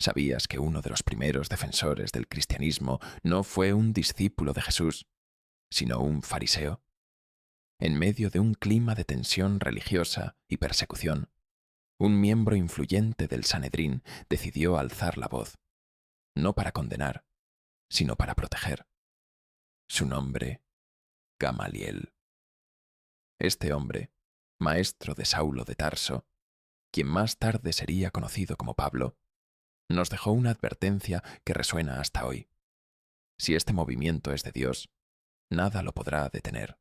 ¿Sabías que uno de los primeros defensores del cristianismo no fue un discípulo de Jesús, sino un fariseo? En medio de un clima de tensión religiosa y persecución, un miembro influyente del Sanedrín decidió alzar la voz, no para condenar, sino para proteger. Su nombre, Gamaliel. Este hombre, maestro de Saulo de Tarso, quien más tarde sería conocido como Pablo, nos dejó una advertencia que resuena hasta hoy. Si este movimiento es de Dios, nada lo podrá detener.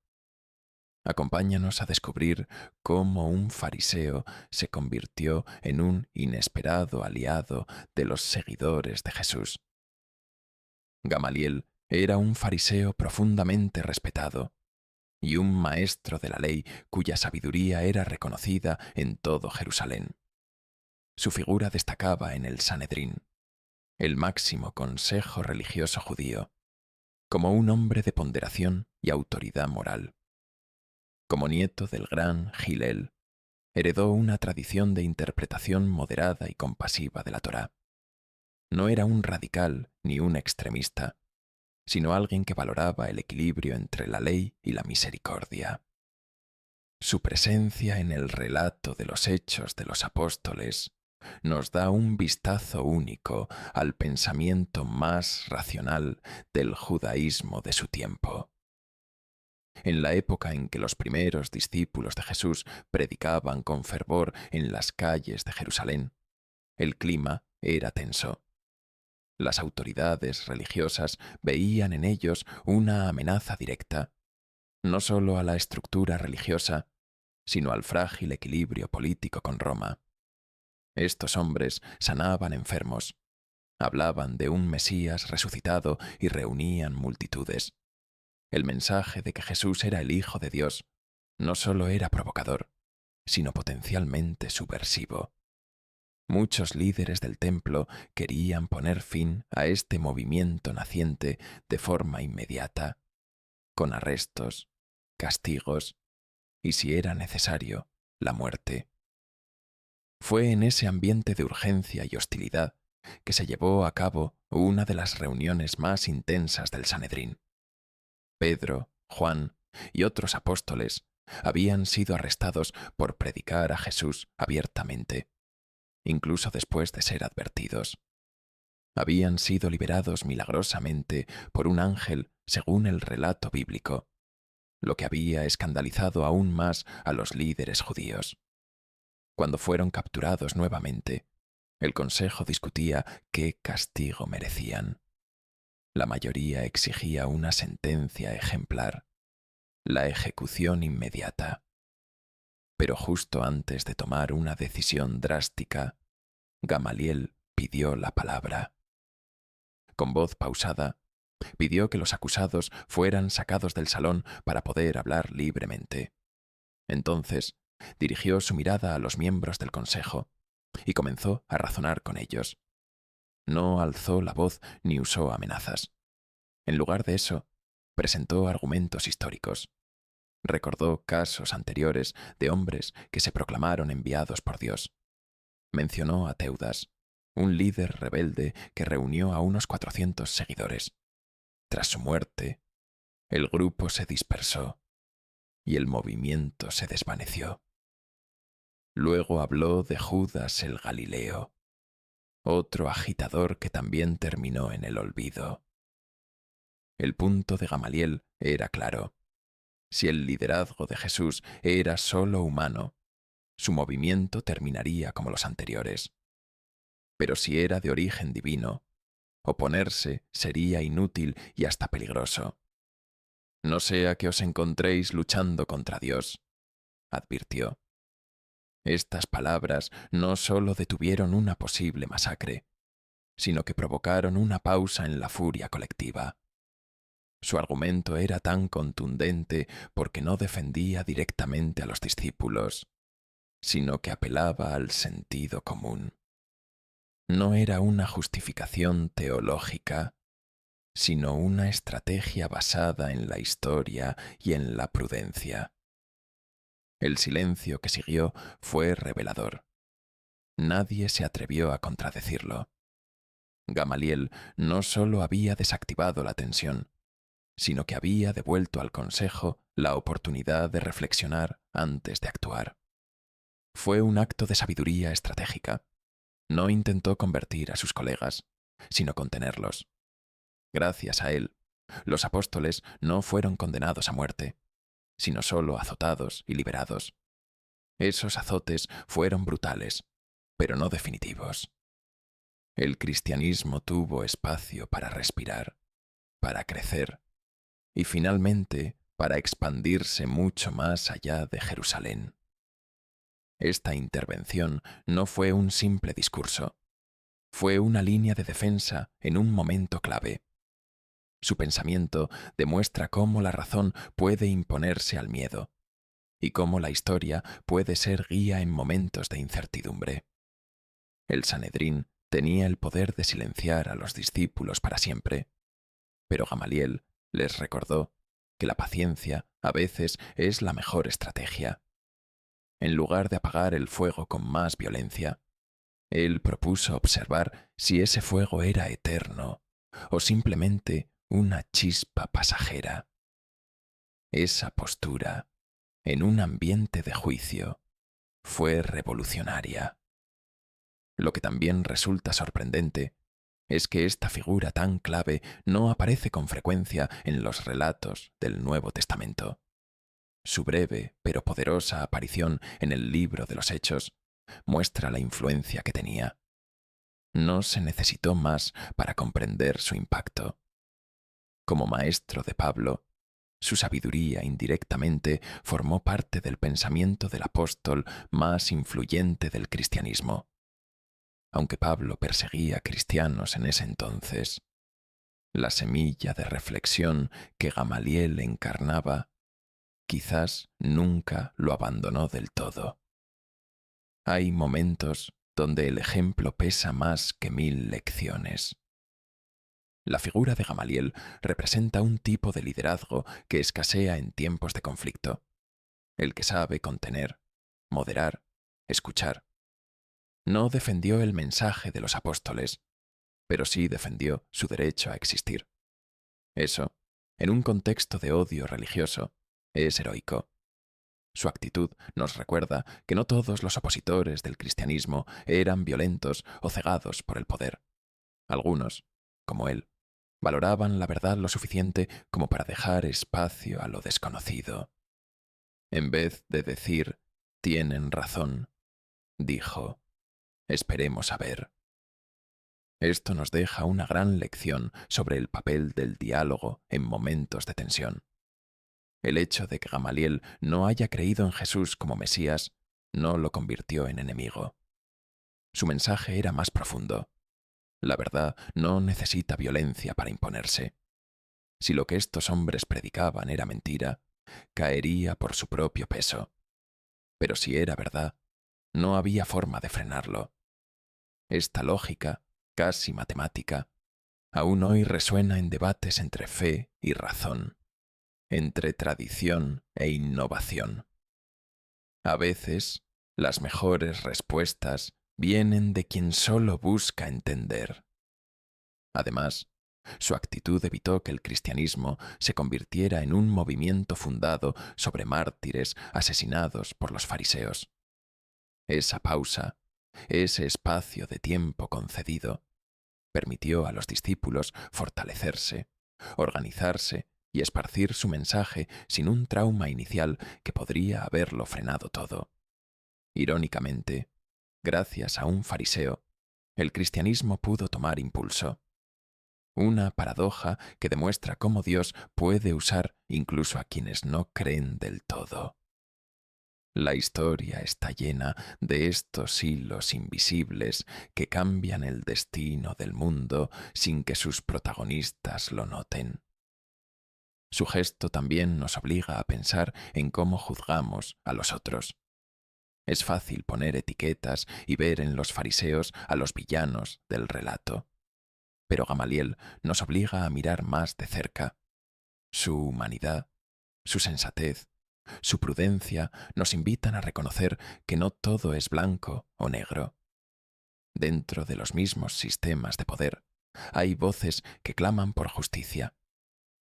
Acompáñanos a descubrir cómo un fariseo se convirtió en un inesperado aliado de los seguidores de Jesús. Gamaliel era un fariseo profundamente respetado y un maestro de la ley cuya sabiduría era reconocida en todo Jerusalén. Su figura destacaba en el Sanedrín, el máximo consejo religioso judío, como un hombre de ponderación y autoridad moral. Como nieto del gran Hillel, heredó una tradición de interpretación moderada y compasiva de la Torá. No era un radical ni un extremista, sino alguien que valoraba el equilibrio entre la ley y la misericordia. Su presencia en el relato de los Hechos de los Apóstoles nos da un vistazo único al pensamiento más racional del judaísmo de su tiempo. En la época en que los primeros discípulos de Jesús predicaban con fervor en las calles de Jerusalén, el clima era tenso. Las autoridades religiosas veían en ellos una amenaza directa, no solo a la estructura religiosa, sino al frágil equilibrio político con Roma. Estos hombres sanaban enfermos, hablaban de un Mesías resucitado y reunían multitudes. El mensaje de que Jesús era el Hijo de Dios no solo era provocador, sino potencialmente subversivo. Muchos líderes del templo querían poner fin a este movimiento naciente de forma inmediata, con arrestos, castigos y, si era necesario, la muerte. Fue en ese ambiente de urgencia y hostilidad que se llevó a cabo una de las reuniones más intensas del Sanedrín. Pedro, Juan y otros apóstoles habían sido arrestados por predicar a Jesús abiertamente, incluso después de ser advertidos. Habían sido liberados milagrosamente por un ángel según el relato bíblico, lo que había escandalizado aún más a los líderes judíos. Cuando fueron capturados nuevamente, el consejo discutía qué castigo merecían. La mayoría exigía una sentencia ejemplar, la ejecución inmediata. Pero justo antes de tomar una decisión drástica, Gamaliel pidió la palabra. Con voz pausada, pidió que los acusados fueran sacados del salón para poder hablar libremente. Entonces, dirigió su mirada a los miembros del consejo y comenzó a razonar con ellos. No alzó la voz ni usó amenazas. En lugar de eso, presentó argumentos históricos. Recordó casos anteriores de hombres que se proclamaron enviados por Dios. Mencionó a Teudas, un líder rebelde que reunió a unos 400 seguidores. Tras su muerte, el grupo se dispersó y el movimiento se desvaneció. Luego habló de Judas el Galileo, otro agitador que también terminó en el olvido. El punto de Gamaliel era claro. Si el liderazgo de Jesús era solo humano, su movimiento terminaría como los anteriores. Pero si era de origen divino, oponerse sería inútil y hasta peligroso. No sea que os encontréis luchando contra Dios, advirtió. Estas palabras no solo detuvieron una posible masacre, sino que provocaron una pausa en la furia colectiva. Su argumento era tan contundente porque no defendía directamente a los discípulos, sino que apelaba al sentido común. No era una justificación teológica, sino una estrategia basada en la historia y en la prudencia. El silencio que siguió fue revelador. Nadie se atrevió a contradecirlo. Gamaliel no solo había desactivado la tensión, sino que había devuelto al consejo la oportunidad de reflexionar antes de actuar. Fue un acto de sabiduría estratégica. No intentó convertir a sus colegas, sino contenerlos. Gracias a él, los apóstoles no fueron condenados a muerte, sino solo azotados y liberados. Esos azotes fueron brutales, pero no definitivos. El cristianismo tuvo espacio para respirar, para crecer y finalmente para expandirse mucho más allá de Jerusalén. Esta intervención no fue un simple discurso, fue una línea de defensa en un momento clave. Su pensamiento demuestra cómo la razón puede imponerse al miedo y cómo la historia puede ser guía en momentos de incertidumbre. El Sanedrín tenía el poder de silenciar a los discípulos para siempre, pero Gamaliel les recordó que la paciencia a veces es la mejor estrategia. En lugar de apagar el fuego con más violencia, él propuso observar si ese fuego era eterno o simplemente una chispa pasajera. Esa postura, en un ambiente de juicio, fue revolucionaria. Lo que también resulta sorprendente es que esta figura tan clave no aparece con frecuencia en los relatos del Nuevo Testamento. Su breve pero poderosa aparición en el libro de los Hechos muestra la influencia que tenía. No se necesitó más para comprender su impacto. Como maestro de Pablo, su sabiduría indirectamente formó parte del pensamiento del apóstol más influyente del cristianismo. Aunque Pablo perseguía cristianos en ese entonces, la semilla de reflexión que Gamaliel encarnaba quizás nunca lo abandonó del todo. Hay momentos donde el ejemplo pesa más que 1000 lecciones. La figura de Gamaliel representa un tipo de liderazgo que escasea en tiempos de conflicto, el que sabe contener, moderar, escuchar. No defendió el mensaje de los apóstoles, pero sí defendió su derecho a existir. Eso, en un contexto de odio religioso, es heroico. Su actitud nos recuerda que no todos los opositores del cristianismo eran violentos o cegados por el poder. Algunos, como él, valoraban la verdad lo suficiente como para dejar espacio a lo desconocido. En vez de decir, tienen razón, dijo, esperemos a ver. Esto nos deja una gran lección sobre el papel del diálogo en momentos de tensión. El hecho de que Gamaliel no haya creído en Jesús como Mesías no lo convirtió en enemigo. Su mensaje era más profundo. La verdad no necesita violencia para imponerse. Si lo que estos hombres predicaban era mentira, caería por su propio peso. Pero si era verdad, no había forma de frenarlo. Esta lógica, casi matemática, aún hoy resuena en debates entre fe y razón, entre tradición e innovación. A veces, las mejores respuestas vienen de quien solo busca entender. Además, su actitud evitó que el cristianismo se convirtiera en un movimiento fundado sobre mártires asesinados por los fariseos. Esa pausa, ese espacio de tiempo concedido, permitió a los discípulos fortalecerse, organizarse y esparcir su mensaje sin un trauma inicial que podría haberlo frenado todo. Irónicamente, gracias a un fariseo, el cristianismo pudo tomar impulso. Una paradoja que demuestra cómo Dios puede usar incluso a quienes no creen del todo. La historia está llena de estos hilos invisibles que cambian el destino del mundo sin que sus protagonistas lo noten. Su gesto también nos obliga a pensar en cómo juzgamos a los otros. Es fácil poner etiquetas y ver en los fariseos a los villanos del relato. Pero Gamaliel nos obliga a mirar más de cerca. Su humanidad, su sensatez, su prudencia nos invitan a reconocer que no todo es blanco o negro. Dentro de los mismos sistemas de poder, hay voces que claman por justicia,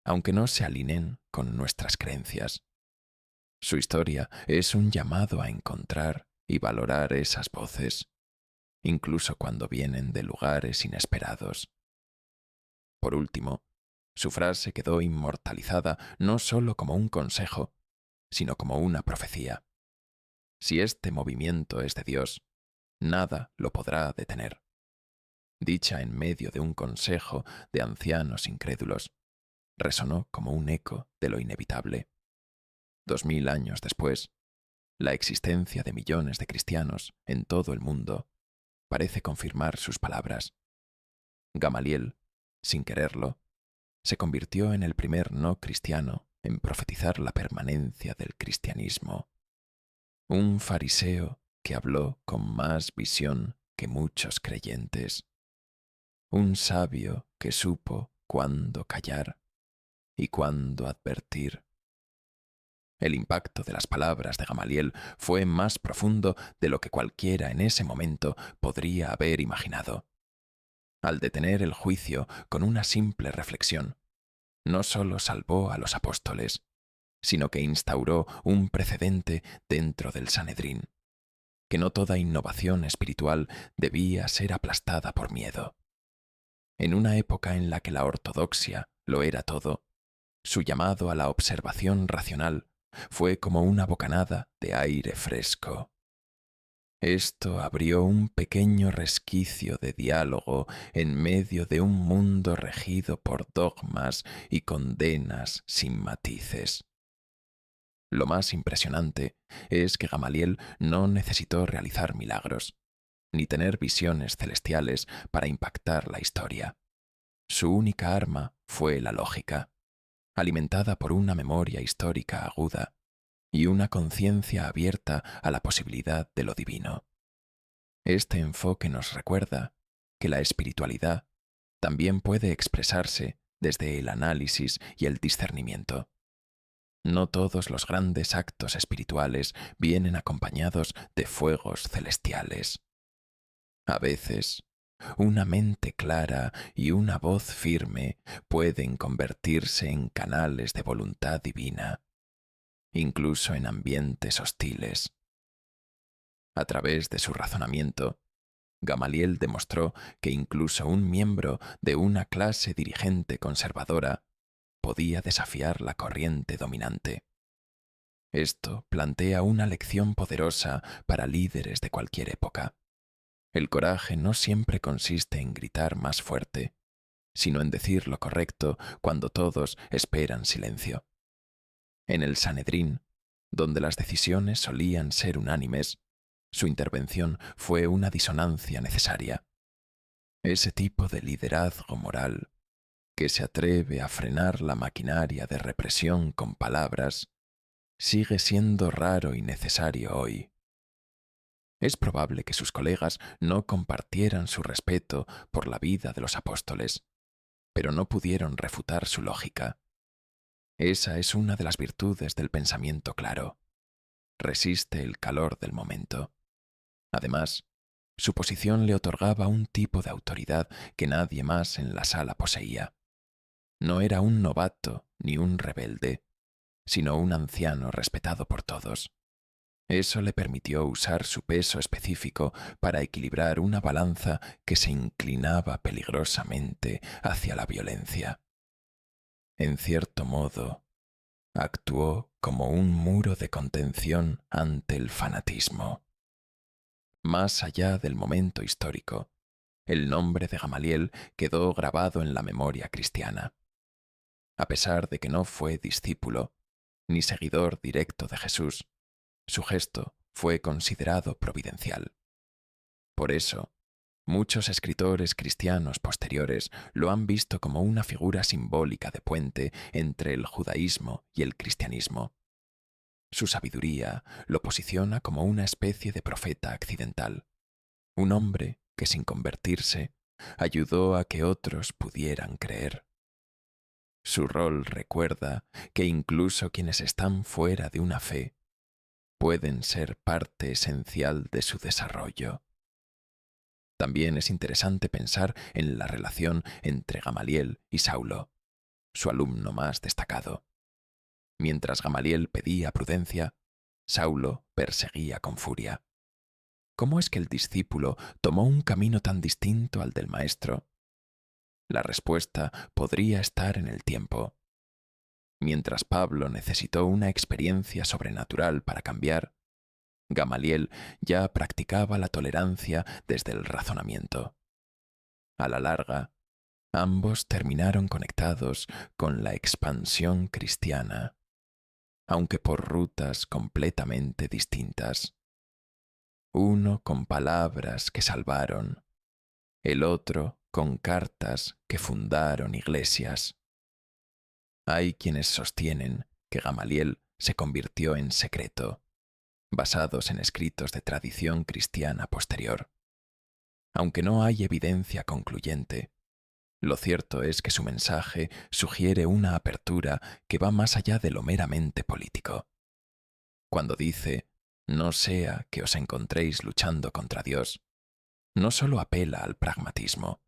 aunque no se alineen con nuestras creencias. Su historia es un llamado a encontrar y valorar esas voces, incluso cuando vienen de lugares inesperados. Por último, su frase quedó inmortalizada no solo como un consejo, sino como una profecía. Si este movimiento es de Dios, nada lo podrá detener. Dicha en medio de un consejo de ancianos incrédulos, resonó como un eco de lo inevitable. 2000 años después, la existencia de millones de cristianos en todo el mundo parece confirmar sus palabras. Gamaliel, sin quererlo, se convirtió en el primer no cristiano en profetizar la permanencia del cristianismo. Un fariseo que habló con más visión que muchos creyentes. Un sabio que supo cuándo callar y cuándo advertir. El impacto de las palabras de Gamaliel fue más profundo de lo que cualquiera en ese momento podría haber imaginado. Al detener el juicio con una simple reflexión, no solo salvó a los apóstoles, sino que instauró un precedente dentro del Sanedrín, que no toda innovación espiritual debía ser aplastada por miedo. En una época en la que la ortodoxia lo era todo, su llamado a la observación racional fue como una bocanada de aire fresco. Esto abrió un pequeño resquicio de diálogo en medio de un mundo regido por dogmas y condenas sin matices. Lo más impresionante es que Gamaliel no necesitó realizar milagros, ni tener visiones celestiales para impactar la historia. Su única arma fue la lógica, alimentada por una memoria histórica aguda y una conciencia abierta a la posibilidad de lo divino. Este enfoque nos recuerda que la espiritualidad también puede expresarse desde el análisis y el discernimiento. No todos los grandes actos espirituales vienen acompañados de fuegos celestiales. A veces, una mente clara y una voz firme pueden convertirse en canales de voluntad divina, incluso en ambientes hostiles. A través de su razonamiento, Gamaliel demostró que incluso un miembro de una clase dirigente conservadora podía desafiar la corriente dominante. Esto plantea una lección poderosa para líderes de cualquier época. El coraje no siempre consiste en gritar más fuerte, sino en decir lo correcto cuando todos esperan silencio. En el Sanedrín, donde las decisiones solían ser unánimes, su intervención fue una disonancia necesaria. Ese tipo de liderazgo moral, que se atreve a frenar la maquinaria de represión con palabras, sigue siendo raro y necesario hoy. Es probable que sus colegas no compartieran su respeto por la vida de los apóstoles, pero no pudieron refutar su lógica. Esa es una de las virtudes del pensamiento claro. Resiste el calor del momento. Además, su posición le otorgaba un tipo de autoridad que nadie más en la sala poseía. No era un novato ni un rebelde, sino un anciano respetado por todos. Eso le permitió usar su peso específico para equilibrar una balanza que se inclinaba peligrosamente hacia la violencia. En cierto modo, actuó como un muro de contención ante el fanatismo. Más allá del momento histórico, el nombre de Gamaliel quedó grabado en la memoria cristiana. A pesar de que no fue discípulo ni seguidor directo de Jesús, su gesto fue considerado providencial. Por eso, muchos escritores cristianos posteriores lo han visto como una figura simbólica de puente entre el judaísmo y el cristianismo. Su sabiduría lo posiciona como una especie de profeta accidental, un hombre que sin convertirse ayudó a que otros pudieran creer. Su rol recuerda que incluso quienes están fuera de una fe pueden ser parte esencial de su desarrollo. También es interesante pensar en la relación entre Gamaliel y Saulo, su alumno más destacado. Mientras Gamaliel pedía prudencia, Saulo perseguía con furia. ¿Cómo es que el discípulo tomó un camino tan distinto al del maestro? La respuesta podría estar en el tiempo. Mientras Pablo necesitó una experiencia sobrenatural para cambiar, Gamaliel ya practicaba la tolerancia desde el razonamiento. A la larga, ambos terminaron conectados con la expansión cristiana, aunque por rutas completamente distintas. Uno con palabras que salvaron, el otro con cartas que fundaron iglesias. Hay quienes sostienen que Gamaliel se convirtió en secreto, basados en escritos de tradición cristiana posterior. Aunque no hay evidencia concluyente, lo cierto es que su mensaje sugiere una apertura que va más allá de lo meramente político. Cuando dice, no sea que os encontréis luchando contra Dios, no solo apela al pragmatismo,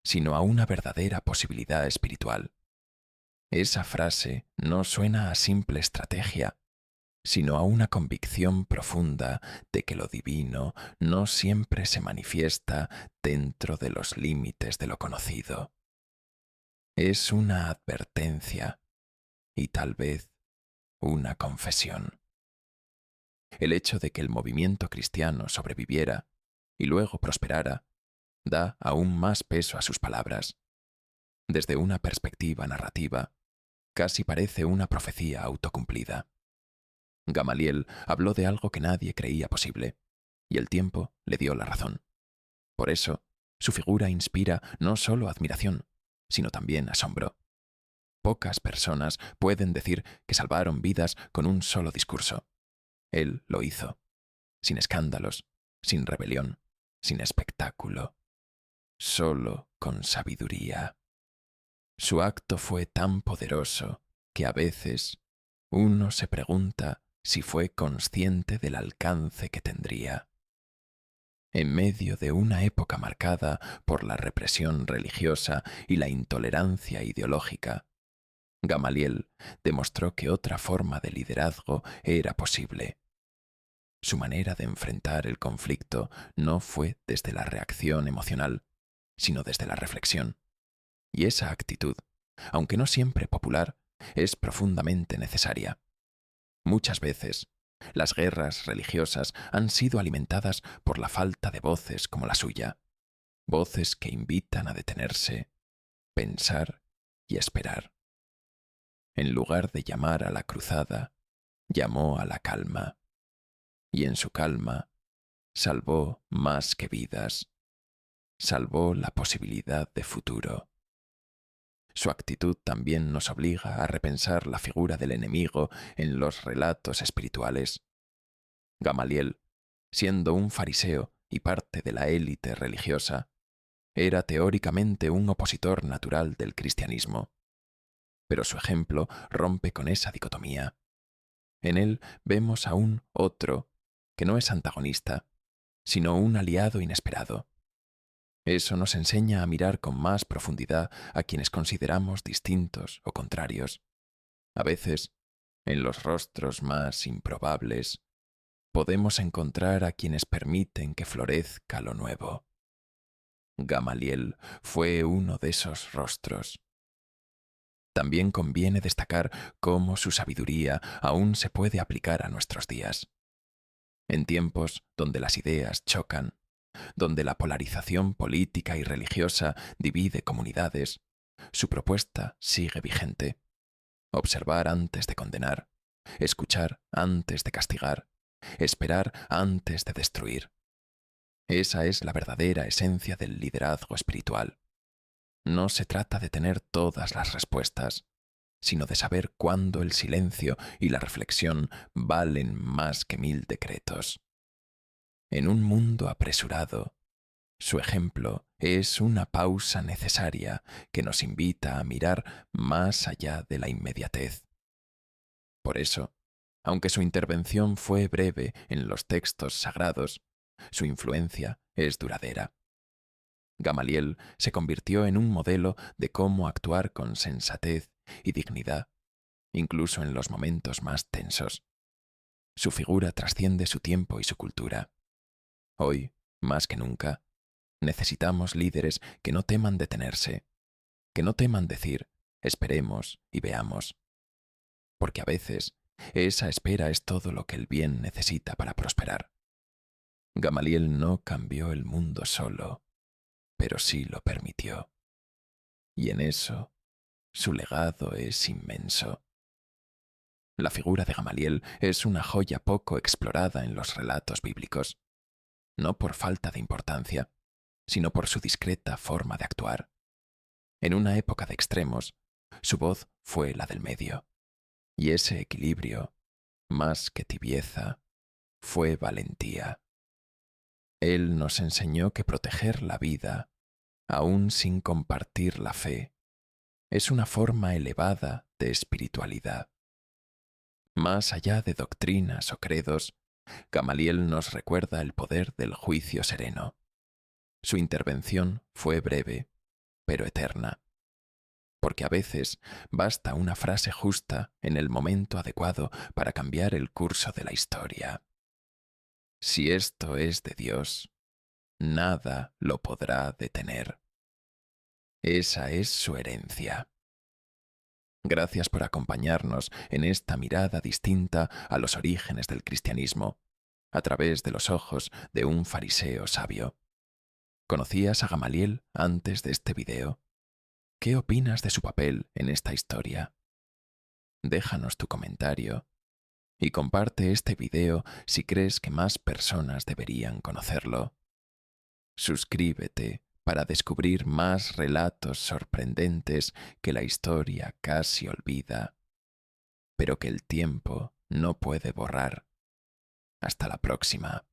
sino a una verdadera posibilidad espiritual. Esa frase no suena a simple estrategia, sino a una convicción profunda de que lo divino no siempre se manifiesta dentro de los límites de lo conocido. Es una advertencia y tal vez una confesión. El hecho de que el movimiento cristiano sobreviviera y luego prosperara da aún más peso a sus palabras. Desde una perspectiva narrativa, casi parece una profecía autocumplida. Gamaliel habló de algo que nadie creía posible, y el tiempo le dio la razón. Por eso, su figura inspira no solo admiración, sino también asombro. Pocas personas pueden decir que salvaron vidas con un solo discurso. Él lo hizo, sin escándalos, sin rebelión, sin espectáculo, solo con sabiduría. Su acto fue tan poderoso que a veces uno se pregunta si fue consciente del alcance que tendría. En medio de una época marcada por la represión religiosa y la intolerancia ideológica, Gamaliel demostró que otra forma de liderazgo era posible. Su manera de enfrentar el conflicto no fue desde la reacción emocional, sino desde la reflexión. Y esa actitud, aunque no siempre popular, es profundamente necesaria. Muchas veces, las guerras religiosas han sido alimentadas por la falta de voces como la suya, voces que invitan a detenerse, pensar y esperar. En lugar de llamar a la cruzada, llamó a la calma, y en su calma salvó más que vidas, salvó la posibilidad de futuro. Su actitud también nos obliga a repensar la figura del enemigo en los relatos espirituales. Gamaliel, siendo un fariseo y parte de la élite religiosa, era teóricamente un opositor natural del cristianismo. Pero su ejemplo rompe con esa dicotomía. En él vemos a un otro que no es antagonista, sino un aliado inesperado. Eso nos enseña a mirar con más profundidad a quienes consideramos distintos o contrarios. A veces, en los rostros más improbables, podemos encontrar a quienes permiten que florezca lo nuevo. Gamaliel fue uno de esos rostros. También conviene destacar cómo su sabiduría aún se puede aplicar a nuestros días. En tiempos donde las ideas chocan, donde la polarización política y religiosa divide comunidades, su propuesta sigue vigente. Observar antes de condenar, escuchar antes de castigar, esperar antes de destruir. Esa es la verdadera esencia del liderazgo espiritual. No se trata de tener todas las respuestas, sino de saber cuándo el silencio y la reflexión valen más que 1000 decretos. En un mundo apresurado, su ejemplo es una pausa necesaria que nos invita a mirar más allá de la inmediatez. Por eso, aunque su intervención fue breve en los textos sagrados, su influencia es duradera. Gamaliel se convirtió en un modelo de cómo actuar con sensatez y dignidad, incluso en los momentos más tensos. Su figura trasciende su tiempo y su cultura. Hoy, más que nunca, necesitamos líderes que no teman detenerse, que no teman decir, esperemos y veamos, porque a veces esa espera es todo lo que el bien necesita para prosperar. Gamaliel no cambió el mundo solo, pero sí lo permitió. Y en eso, su legado es inmenso. La figura de Gamaliel es una joya poco explorada en los relatos bíblicos, no por falta de importancia, sino por su discreta forma de actuar. En una época de extremos, su voz fue la del medio, y ese equilibrio, más que tibieza, fue valentía. Él nos enseñó que proteger la vida, aun sin compartir la fe, es una forma elevada de espiritualidad. Más allá de doctrinas o credos, Gamaliel nos recuerda el poder del juicio sereno. Su intervención fue breve, pero eterna, porque a veces basta una frase justa en el momento adecuado para cambiar el curso de la historia. Si esto es de Dios, nada lo podrá detener. Esa es su herencia. Gracias por acompañarnos en esta mirada distinta a los orígenes del cristianismo, a través de los ojos de un fariseo sabio. ¿Conocías a Gamaliel antes de este video? ¿Qué opinas de su papel en esta historia? Déjanos tu comentario y comparte este video si crees que más personas deberían conocerlo. Suscríbete para descubrir más relatos sorprendentes que la historia casi olvida, pero que el tiempo no puede borrar. Hasta la próxima.